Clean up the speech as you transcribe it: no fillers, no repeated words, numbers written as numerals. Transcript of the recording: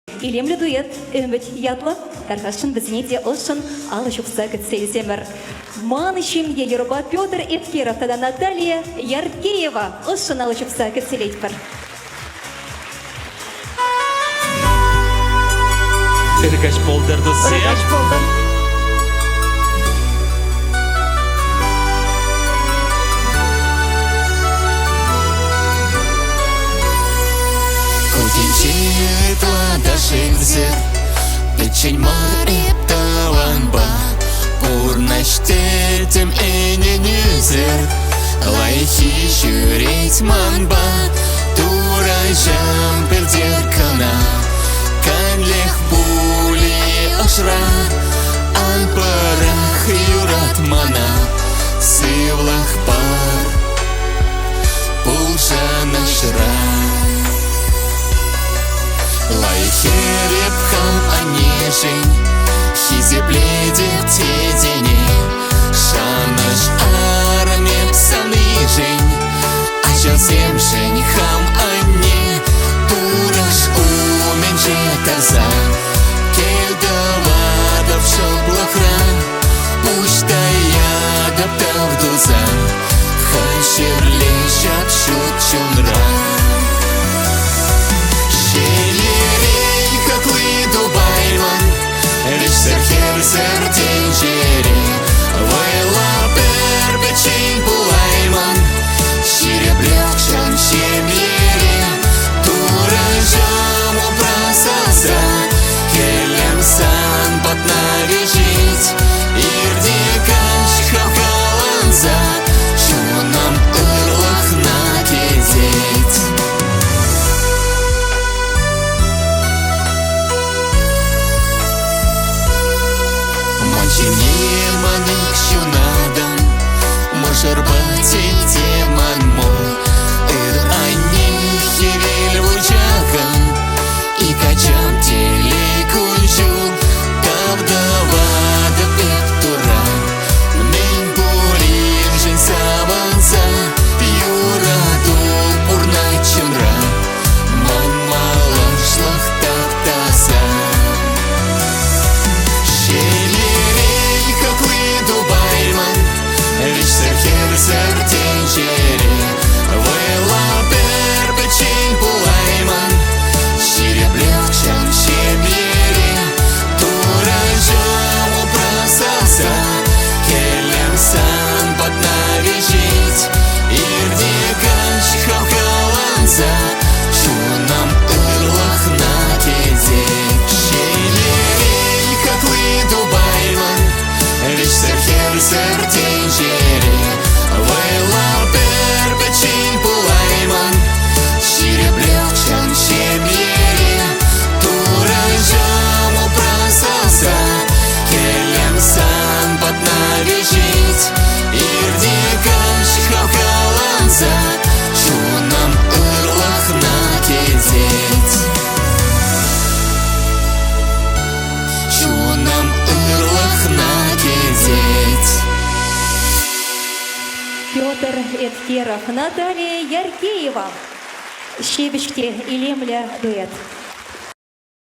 Илемлі дуэт, үміт ятлы, тарқашын бізіне де ұшын алы жұпса күтселсемір. Манышым елеруба Петр Эткеров, тада Наталья Яркеева, ұшын алы жұпса күтселейтпір. Іргаш болдырды сен. Іргаш болдыр. Дашимзер, печень мореп таланба, пурнаштетем эненюзер, лайхи шюрейт манба, туражам пердеркана, канлех були ошра, анпарах юратмана, сывлах пар, пулша нашра. Лайхереп хам анешень, хизепледеп тедене, шанаш армеп саныжень, ажал семшень хам ане, тураш уменже таза, кельдавадов шоблахран, пуштая гаптав дуза, хашерлешат шутчунра. Сердень жери, вайла перпечень булайман, щереблек шан щемьере, туражам упрасаса, келем сан потнавижить, ирдекаш хавкаланза, шунам ырлах накидеть. Чине манык шунадан, мошарбатик деман мол, аны хевель вучаган, и качам телекунжу, тавдавада пектура, мен бурин жен саванса, юраду пурначунра, ман малашлах тавтаса. Сердень жери, вайла перпечень булайман, щереблек шан щемьере, туражам упрасаса, келем сан потнавижить, ирдекаш хавкаланза, шунам ырлах накидеть. Щелерей, как вы дубайман, лишь сердень жери, вайла перпечень булайман, щереблек шан щемьере, туражам упрасаса, келем сан потнавижить, ирдекаш хавкаланза, шунам ырлах накидеть. Шунам ырлах накидеть. Петр Эткеров, Наталья Яркеева. Щебечки Илемля дуэт.